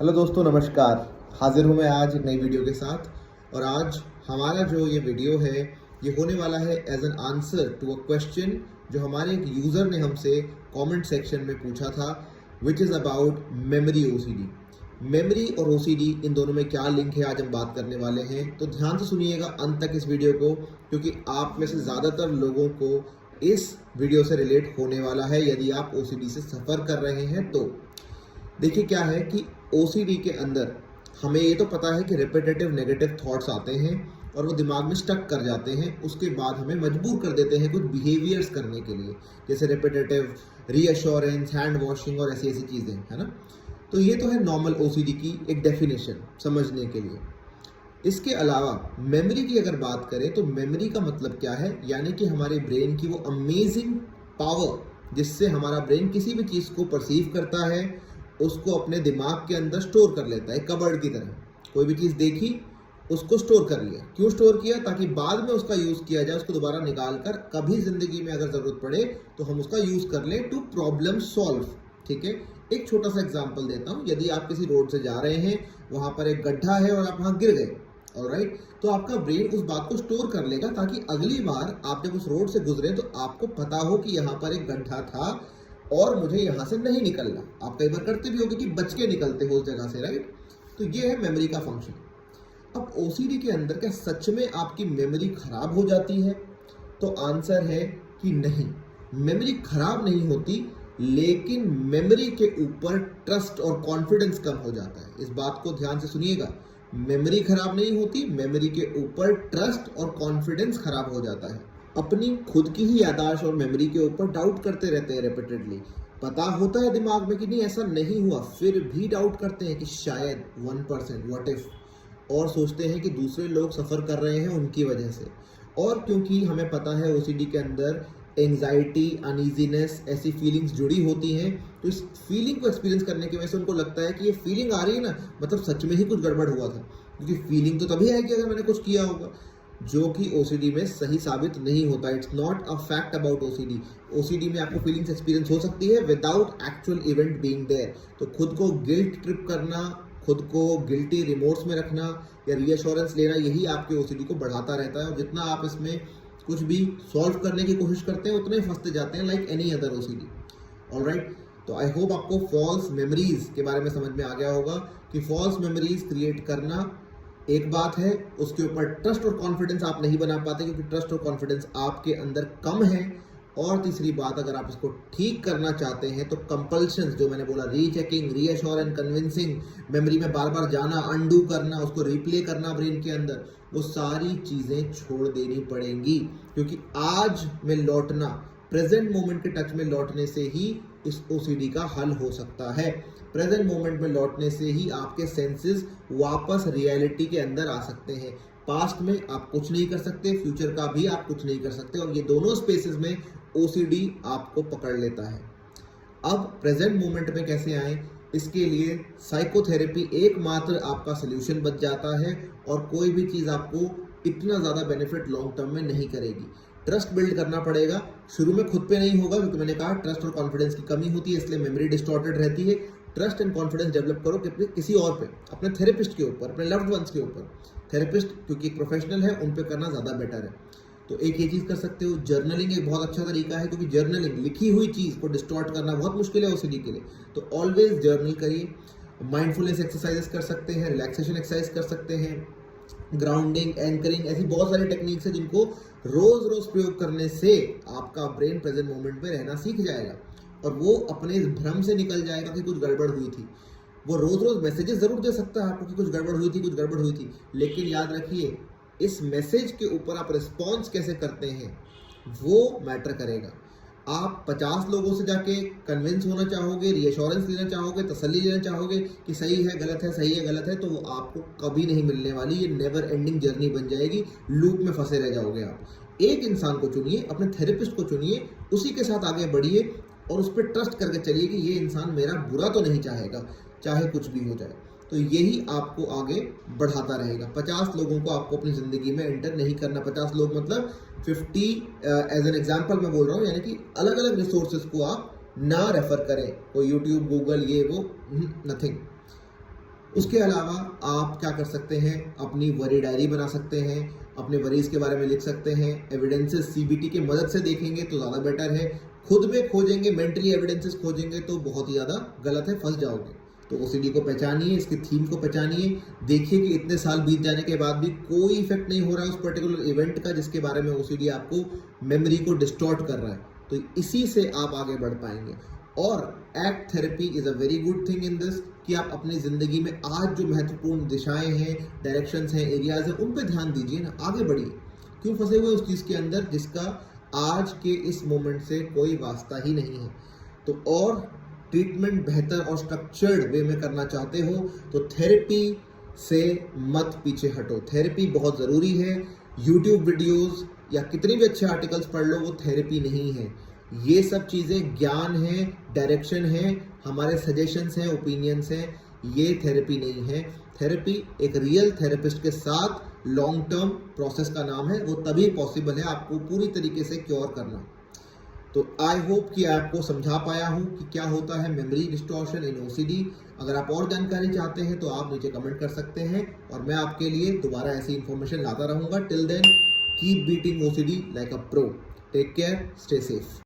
Hello दोस्तों, नमस्कार। हाजिर हूँ मैं आज एक नई वीडियो के साथ। और आज हमारा जो ये वीडियो है ये होने वाला है as an answer to a question जो हमारे एक यूज़र ने हमसे कमेंट सेक्शन में पूछा था, which is about memory OCD. Memory और ओसीडी, इन दोनों में क्या लिंक है, आज हम बात करने वाले हैं। तो ध्यान से सुनिएगा अंत तक इस वीडियो को, क्योंकि आप में से ज़्यादातर लोगों को इस वीडियो से रिलेट होने वाला है यदि आप ओसीडी से सफ़र कर रहे हैं। तो देखिए क्या है कि ओसीडी के अंदर हमें ये तो पता है कि रिपीटेटिव नेगेटिव थॉट्स आते हैं और वो दिमाग में स्टक कर जाते हैं। उसके बाद हमें मजबूर कर देते हैं कुछ बिहेवियर्स करने के लिए, जैसे रिपीटेटिव रीअश्योरेंस, हैंड वॉशिंग और ऐसी ऐसी चीज़ें, है ना। तो ये तो है नॉर्मल ओसीडी की एक डेफिनेशन समझने के लिए। इसके अलावा मेमोरी की अगर बात करें तो मेमोरी का मतलब क्या है, यानी कि हमारे ब्रेन की वो अमेजिंग पावर जिससे हमारा ब्रेन किसी भी चीज़ को परसीव करता है, उसको अपने दिमाग के अंदर स्टोर कर लेता है, कबर्ड की तरह। कोई भी चीज़ देखी, उसको स्टोर कर लिया। क्यों स्टोर किया? ताकि बाद में उसका यूज़ किया जाए, उसको दोबारा निकाल कर कभी ज़िंदगी में अगर ज़रूरत पड़े तो हम उसका यूज़ कर लें टू प्रॉब्लम सॉल्व। ठीक है, एक छोटा सा एग्जाम्पल देता हूँ। यदि आप किसी रोड से जा रहे हैं, वहाँ पर एक गड्ढा है और आप वहाँ गिर गए, ऑलराइट, तो आपका ब्रेन उस बात को स्टोर कर लेगा ताकि अगली बार आप जब उस रोड से गुजरे तो आपको पता हो कि यहाँ पर एक गड्ढा था और मुझे यहाँ से नहीं निकलना। आप कई बार करते भी होगे कि बच के निकलते हो उस जगह से, राइट। तो ये है मेमोरी का फंक्शन। अब ओसीडी के अंदर क्या सच में आपकी मेमोरी खराब हो जाती है? तो आंसर है कि नहीं, मेमोरी खराब नहीं होती, लेकिन मेमोरी के ऊपर ट्रस्ट और कॉन्फिडेंस कम हो जाता है। इस बात को ध्यान से सुनिएगा, मेमोरी खराब नहीं होती, मेमोरी के ऊपर ट्रस्ट और कॉन्फिडेंस खराब हो जाता है। अपनी खुद की ही याददाश्त और मेमोरी के ऊपर डाउट करते रहते हैं रिपीटेडली। पता होता है दिमाग में कि नहीं ऐसा नहीं हुआ, फिर भी डाउट करते हैं कि शायद 1%, व्हाट इफ, और सोचते हैं कि दूसरे लोग सफ़र कर रहे हैं उनकी वजह से। और क्योंकि हमें पता है ओसीडी के अंदर एंग्जाइटी, अनईजीनेस, ऐसी फीलिंग्स जुड़ी होती हैं, तो इस फीलिंग को एक्सपीरियंस करने की वजह से उनको लगता है कि ये फीलिंग आ रही है ना, मतलब सच में ही कुछ गड़बड़ हुआ था। क्योंकि फीलिंग तो तभी आएगी अगर मैंने कुछ किया होगा, जो कि ओसीडी में सही साबित नहीं होता। It's not a fact about OCD. OCD में आपको फीलिंग्स एक्सपीरियंस हो सकती है without actual event being there. तो खुद को गिल्ट ट्रिप करना, खुद को गिल्टी रिमोर्स में रखना या रीअश्योरेंस लेना, यही आपके ओसीडी को बढ़ाता रहता है। और जितना आप इसमें कुछ भी सॉल्व करने की कोशिश करते हैं उतने फंसते जाते हैं, like any other OCD. Alright, तो आई होप आपको फॉल्स मेमोरीज के बारे में समझ में आ गया होगा कि फॉल्स मेमोरीज क्रिएट करना एक बात है, उसके ऊपर ट्रस्ट और कॉन्फिडेंस आप नहीं बना पाते क्योंकि ट्रस्ट और कॉन्फिडेंस आपके अंदर कम है। और तीसरी बात, अगर आप इसको ठीक करना चाहते हैं तो कंपल्शंस जो मैंने बोला, रीचेकिंग, रीअश्योरेंस, कन्विंसिंग, मेमोरी में बार बार जाना, अनडू करना, उसको रिप्ले करना ब्रेन के अंदर, वो सारी चीज़ें छोड़ देनी पड़ेंगी। क्योंकि आज में लौटना, प्रेजेंट मोमेंट के टच में लौटने से ही इस ओसीडी का हल हो सकता है। प्रेजेंट मोमेंट में लौटने से ही आपके सेंसेस वापस रियलिटी के अंदर आ सकते हैं। पास्ट में आप कुछ नहीं कर सकते, फ्यूचर का भी आप कुछ नहीं कर सकते, और ये दोनों स्पेसेस में ओसीडी आपको पकड़ लेता है। अब प्रेजेंट मोमेंट में कैसे आए, इसके लिए साइकोथेरेपी एकमात्र आपका सोल्यूशन बच जाता है। और कोई भी चीज़ आपको इतना ज़्यादा बेनिफिट लॉन्ग टर्म में नहीं करेगी। ट्रस्ट बिल्ड करना पड़ेगा, शुरू में खुद पे नहीं होगा, क्योंकि मैंने कहा ट्रस्ट और कॉन्फिडेंस की कमी होती है, इसलिए मेमोरी डिस्टॉर्टेड रहती है। ट्रस्ट एंड कॉन्फिडेंस डेवलप करो किसी और पे, अपने थेरेपिस्ट के ऊपर, अपने लव्ड वंस के ऊपर। थेरेपिस्ट क्योंकि एक प्रोफेशनल है, उन पे करना ज़्यादा बेटर है। तो एक ये चीज़ कर सकते हो। जर्नलिंग एक बहुत अच्छा तरीका है, क्योंकि जर्नलिंग, लिखी हुई चीज़ को डिस्टॉर्ट करना बहुत मुश्किल है ओसीडी के लिए। तो ऑलवेज जर्नल करिए। माइंडफुलनेस एक्सरसाइजेस कर सकते हैं, रिलैक्सेशन एक्सरसाइज कर सकते हैं, ग्राउंडिंग, एंकरिंग, ऐसी बहुत सारी टेक्निक्स है जिनको रोज रोज प्रयोग करने से आपका ब्रेन प्रेजेंट मोमेंट में रहना सीख जाएगा और वो अपने इस भ्रम से निकल जाएगा कि कुछ गड़बड़ हुई थी। वो रोज रोज मैसेजेस जरूर दे सकता है आपको कि कुछ गड़बड़ हुई थी, कुछ गड़बड़ हुई थी, लेकिन याद रखिए इस मैसेज के ऊपर आप रिस्पॉन्स कैसे करते हैं वो मैटर करेगा। आप 50 लोगों से जाके कन्विंस होना चाहोगे, रीअश्योरेंस लेना चाहोगे, तसल्ली लेना चाहोगे कि सही है गलत है, सही है गलत है, तो वो आपको कभी नहीं मिलने वाली। ये नेवर एंडिंग जर्नी बन जाएगी, लूप में फंसे रह जाओगे आप। एक इंसान को चुनिए, अपने थेरेपिस्ट को चुनिए, उसी के साथ आगे बढ़िए और उस पर ट्रस्ट करके चलिए कि ये इंसान मेरा बुरा तो नहीं चाहेगा, चाहे कुछ भी हो जाए। तो यही आपको आगे बढ़ाता रहेगा। 50 लोगों को आपको अपनी ज़िंदगी में एंटर नहीं करना। 50 लोग मतलब 50 एज एन एग्जांपल मैं बोल रहा हूँ, यानी कि अलग अलग रिसोर्सेज को आप ना रेफर करें। कोई यूट्यूब, गूगल, ये वो, नथिंग। उसके अलावा आप क्या कर सकते हैं, अपनी वरी डायरी बना सकते हैं, अपने वरीज के बारे में लिख सकते हैं। एविडेंसेस सीबीटी की मदद से देखेंगे तो ज़्यादा बेटर है। खुद में खोजेंगे, मेंटली एविडेंसेस खोजेंगे तो बहुत ही ज़्यादा गलत है, फंस जाओगे। तो ओसीडी को पहचानिए, इसकी थीम को पहचानिए, देखिए कि इतने साल बीत जाने के बाद भी कोई इफेक्ट नहीं हो रहा है उस पर्टिकुलर इवेंट का जिसके बारे में ओसीडी आपको मेमोरी को डिस्टॉर्ट कर रहा है। तो इसी से आप आगे बढ़ पाएंगे। और act therapy is a very good thing in this, कि आप अपनी ज़िंदगी में आज जो महत्वपूर्ण दिशाएं हैं, डायरेक्शंस हैं, एरियाज हैं, उन पे ध्यान दीजिए ना, आगे बढ़िए। क्यों फंसे हुए उस चीज़ के अंदर जिसका आज के इस मोमेंट से कोई वास्ता ही नहीं है। तो और ट्रीटमेंट बेहतर और स्ट्रक्चर्ड वे में करना चाहते हो तो थेरेपी से मत पीछे हटो। थेरेपी बहुत ज़रूरी है। यूट्यूब वीडियोस या कितने भी अच्छे आर्टिकल्स पढ़ लो, वो थेरेपी नहीं है। ये सब चीज़ें ज्ञान है, डायरेक्शन है, हमारे सजेशंस हैं, ओपिनियंस हैं, ये थेरेपी नहीं है। थेरेपी एक रियल थेरेपिस्ट के साथ लॉन्ग टर्म प्रोसेस का नाम है, वो तभी पॉसिबल है आपको पूरी तरीके से क्योर करना। तो आई होप कि आपको समझा पाया हूँ कि क्या होता है मेमोरी डिस्टॉर्शन इन ओसीडी। अगर आप और जानकारी चाहते हैं तो आप नीचे कमेंट कर सकते हैं और मैं आपके लिए दोबारा ऐसी इन्फॉर्मेशन लाता रहूँगा। Till then keep beating OCD like a pro. Take care, stay safe.